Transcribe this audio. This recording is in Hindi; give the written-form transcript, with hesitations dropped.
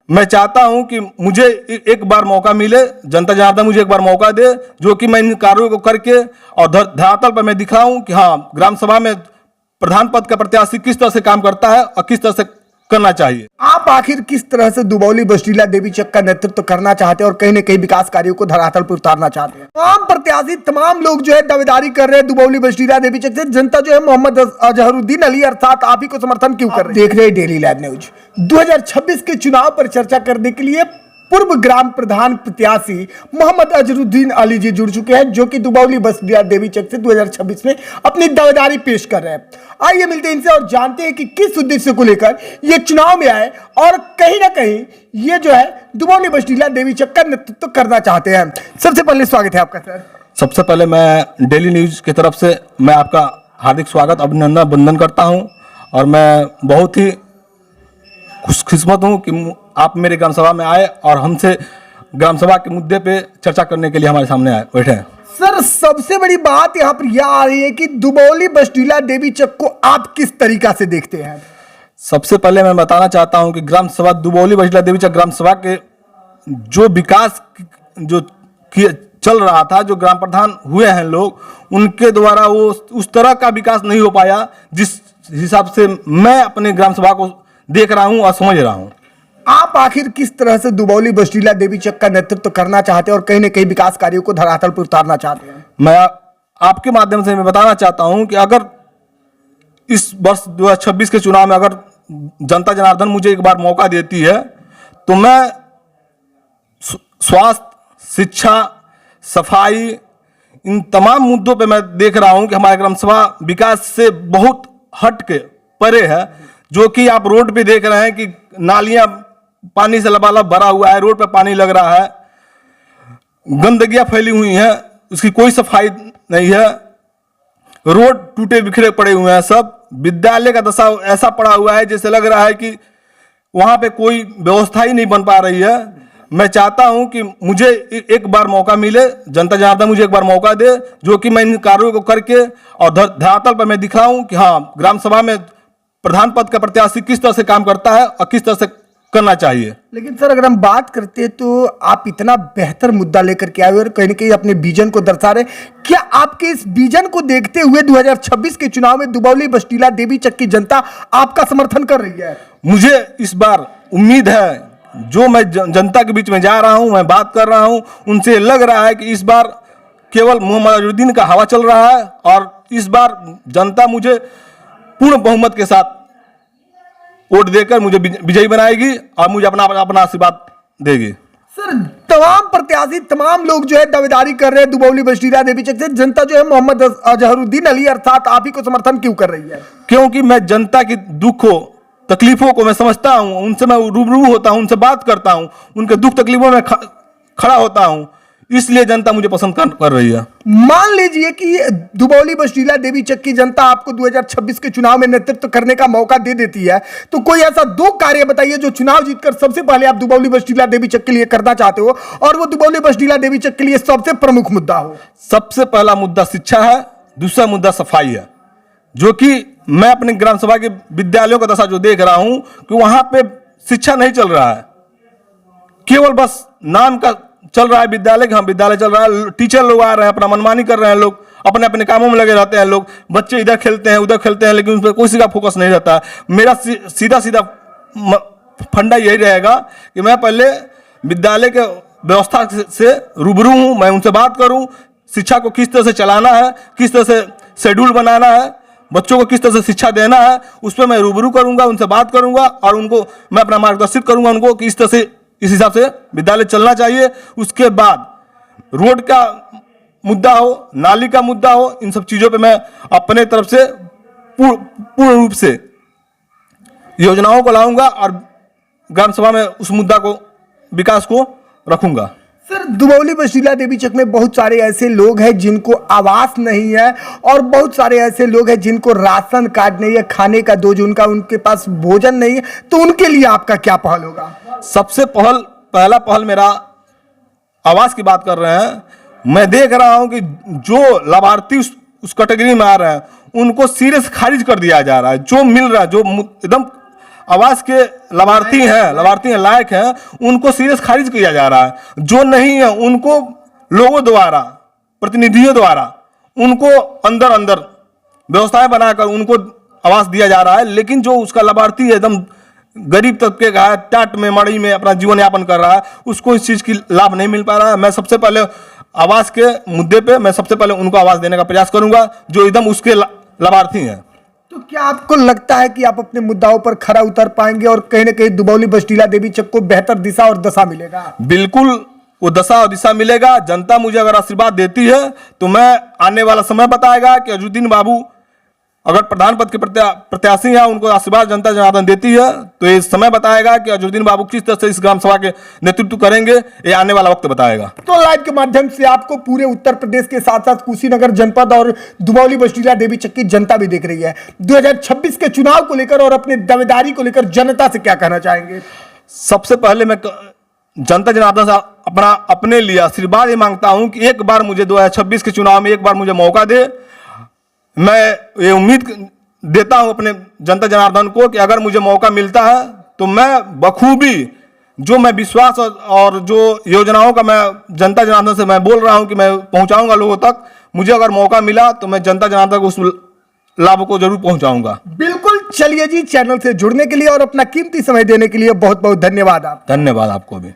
मैं चाहता हूं कि मुझे एक बार मौका मिले, जनता जनार्दन मुझे एक बार मौका दे, जो कि मैं इन कार्यों को करके और धरातल पर मैं दिखाऊं कि हाँ, ग्राम सभा में प्रधान पद का प्रत्याशी किस तरह से काम करता है और किस तरह से करना चाहिए। आप आखिर किस तरह से दुबौली बसडीला देवीचक का नेतृत्व करना चाहते हैं और कहीं न कहीं विकास कार्यों को धरातल पर उतारना चाहते हैं? तमाम प्रत्याशी, तमाम लोग जो है दावेदारी कर रहे हैं दुबौली बसडीला देवीचक से। जनता जो है मोहम्मद अजहरुद्दीन अली अर्थात आप ही को समर्थन क्यों कर रहे हैं? देख रहे हैं डेली लाइव न्यूज। 2026 के चुनाव पर चर्चा करने के लिए पूर्व ग्राम प्रधान प्रत्याशी मोहम्मद अजहरुद्दीन अली जी जुड़ चुके हैं, जो कि दुबौली बसडीला देवीचक से 2026 में अपनी दावेदारी पेश कर रहे हैं। आइए मिलते हैं इनसे और जानते हैं कि किस उद्देश्य को लेकर ये चुनाव में आए और कहीं ना कहीं ये जो है दुबौली बसडीला देवीचक का नेतृत्व करना चाहते हैं। सबसे पहले स्वागत है आपका सर। सबसे पहले मैं डेली न्यूज की तरफ से मैं आपका हार्दिक स्वागत, अभिनंदन, वंदन करता हूं और मैं बहुत ही खुशकिस्मत हूं कि आप मेरे ग्राम सभा में आए और हमसे ग्राम सभा के मुद्दे पे चर्चा करने के लिए हमारे सामने आए बैठे हैं। सर, सबसे बड़ी बात यहाँ पर यह आ रही है कि दुबौली बसडीला देवीचक को आप किस तरीका से देखते हैं? सबसे पहले मैं बताना चाहता हूं कि ग्राम सभा दुबौली बसडीला देवीचक ग्राम सभा के जो विकास जो चल रहा था, जो ग्राम प्रधान हुए हैं लोग, उनके द्वारा वो उस तरह का विकास नहीं हो पाया जिस हिसाब से मैं अपने ग्राम सभा को देख रहा हूं और समझ रहा हूं। आप आखिर किस तरह से दुबौली बसडीला देवीचक का नेतृत्व करना चाहते हैं और कहीं न कहीं विकास कार्यों को धरातल पर उतारना चाहते हैं? मैं आपके माध्यम से मैं बताना चाहता हूं कि अगर इस वर्ष 2026 के चुनाव में अगर जनता जनार्दन मुझे एक बार मौका देती है तो मैं स्वास्थ्य, शिक्षा, सफाई, इन तमाम मुद्दों पे मैं देख रहा हूं कि हमारे ग्राम सभा विकास से बहुत हट के परे है। जो कि आप रोड पे देख रहे हैं कि नालियां पानी से लबालब भरा हुआ है, रोड पे पानी लग रहा है, गंदगियां फैली हुई हैं, उसकी कोई सफाई नहीं है, रोड टूटे बिखरे पड़े हुए हैं सब। विद्यालय का दशा ऐसा पड़ा हुआ है जैसे लग रहा है कि वहां पे कोई व्यवस्था ही नहीं बन पा रही है। मैं चाहता हूं कि मुझे एक बार मौका मिले, जनता जनार्दन मुझे एक बार मौका दे, जो कि मैं इन कार्यों को करके और धरातल पर मैं दिखाऊं कि हाँ, ग्राम सभा में प्रधान पद का प्रत्याशी किस तरह से काम करता है और किस तरह से करना चाहिए। लेकिन सर, अगर हम बात करते हैं तो आप इतना बेहतर मुद्दा लेकर के आए और कहीं ना कहीं अपने विजन को दर्शा रहे। क्या आपके इस विजन को देखते हुए 2026 के चुनाव में दुबौली बसडीला देवीचक की जनता आपका समर्थन कर रही है? मुझे इस बार उम्मीद है, जो मैं जनता के बीच में जा रहा हूं, मैं बात कर रहा हूं, उनसे लग रहा है कि इस बार केवल मोहम्मद अजहरुद्दीन का हवा चल रहा है और इस बार जनता मुझे पूर्ण बहुमत के साथ वोट देकर मुझे विजयी बनाएगी और मुझे अपना आशीर्वाद देगी। सर, तमाम प्रत्याशी, तमाम लोग जो है दावेदारी कर रहे हैं दुबौली बसडीला देवीचक से। जनता जो है मोहम्मद अजहरुद्दीन अली अर्थात आप ही को समर्थन क्यों कर रही है? क्योंकि मैं जनता की दुखों तकलीफों को मैं समझता हूं, उनसे मैं रूबरू होता हूं, उनसे बात करता हूं, उनके दुख तकलीफों में खड़ा होता हूं, इसलिए जनता मुझे पसंद कर रही है। मान लीजिए कि दुबौली बसडीला देवीचक की जनता आपको 2026 के चुनाव में नेतृत्व करने का मौका दे देती है, तो कोई ऐसा 2 कार्य बताइए जो चुनाव जीतकर सबसे पहले आप दुबौली बसडीला देवीचक के लिए करना चाहते हो और वो दुबौली बसडीला देवीचक के लिए सबसे प्रमुख मुद्दा हो। सबसे पहला मुद्दा शिक्षा है, दूसरा मुद्दा सफाई है। जो कि मैं अपने ग्राम सभा के विद्यालयों का दशा जो देख रहा हूं कि वहां पे शिक्षा नहीं चल रहा है, केवल बस नाम का चल रहा है विद्यालय, हाँ विद्यालय चल रहा है, टीचर लोग आ रहे हैं, अपना मनमानी कर रहे हैं, लोग अपने अपने कामों में लगे रहते हैं, लोग बच्चे इधर खेलते हैं उधर खेलते हैं, लेकिन उस पर किसी का फोकस नहीं रहता है। मेरा सीधा सीधा फंडा यही रहेगा कि मैं पहले विद्यालय के व्यवस्था से रूबरू हूं, मैं उनसे बात करूं, शिक्षा को किस तरह से चलाना है, किस तरह से शेड्यूल बनाना है, बच्चों को किस तरह से शिक्षा देना है, उस पर मैं रूबरू करूंगा, उनसे बात करूंगा और उनको मैं अपना मार्गदर्शित करूंगा उनको कि इस तरह से, इस हिसाब से विद्यालय चलना चाहिए। उसके बाद रोड का मुद्दा हो, नाली का मुद्दा हो, इन सब चीजों पे मैं अपने तरफ से पूर्ण रूप से योजनाओं को लाऊंगा और ग्राम सभा में उस मुद्दा को, विकास को रखूंगा। सर, दुबौली बसडीला देवीचक में बहुत सारे ऐसे लोग हैं जिनको आवास नहीं है और बहुत सारे ऐसे लोग हैं जिनको राशन कार्ड नहीं है, खाने का दो, उनका उनके पास भोजन नहीं है, तो उनके लिए आपका क्या पहल होगा? सबसे पहला पहल मेरा आवास की बात कर रहे हैं। मैं देख रहा हूं कि जो लाभार्थी उस कैटेगरी में आ रहे हैं उनको सिरे से खारिज कर दिया जा रहा है। जो मिल रहा है, जो एकदम आवास के लाभार्थी हैं लायक हैं, उनको सीरियस खारिज किया जा रहा है। जो नहीं है उनको लोगों द्वारा, प्रतिनिधियों द्वारा उनको अंदर अंदर व्यवस्थाएं बनाकर उनको आवास दिया जा रहा है। लेकिन जो उसका लाभार्थी है, एकदम गरीब तबके का है, टाट में मड़ई में अपना जीवन यापन कर रहा है, उसको इस चीज की लाभ नहीं मिल पा रहा है। मैं सबसे पहले आवास के मुद्दे पे मैं सबसे पहले उनको आवास देने का प्रयास करूंगा जो एकदम उसके लाभार्थी हैं। तो क्या आपको लगता है कि आप अपने मुद्दाओं पर खरा उतर पाएंगे और कहीं ना कहीं दुबौली बस्टीला देवीचक को बेहतर दिशा और दशा मिलेगा? बिल्कुल वो दशा और दिशा मिलेगा। जनता मुझे अगर आशीर्वाद देती है तो मैं आने वाला समय बताएगा कि अजुद्दीन बाबू अगर प्रधान पद के प्रत्याशी हैं, उनको आशीर्वाद जनता जनार्दन देती है तो ये समय बताएगा कि अजुद्दीन बाबू किस तरह से इस ग्राम सभा के नेतृत्व करेंगे, ये आने वाला वक्त बताएगा। तो लाइव के माध्यम से आपको पूरे उत्तर प्रदेश के साथ साथ कुशीनगर जनपद और दुबौली बस्टीला देवीचक की जनता भी देख रही है। 2026 के चुनाव को लेकर और अपने दावेदारी को लेकर जनता से क्या कहना चाहेंगे? सबसे पहले मैं जनता जनार्दन से अपने लिए आशीर्वाद ये मांगता हूं कि एक बार मुझे 2026 के चुनाव में एक बार मुझे मौका दे। मैं ये उम्मीद देता हूं अपने जनता जनार्दन को कि अगर मुझे मौका मिलता है तो मैं बखूबी जो मैं विश्वास और जो योजनाओं का मैं जनता जनार्दन से मैं बोल रहा हूं कि मैं पहुंचाऊंगा लोगों तक, मुझे अगर मौका मिला तो मैं जनता जनार्दन को उस लाभ को जरूर पहुंचाऊंगा। बिल्कुल। चलिए जी, चैनल से जुड़ने के लिए और अपना कीमती समय देने के लिए बहुत बहुत धन्यवाद। धन्यवाद आपको भी।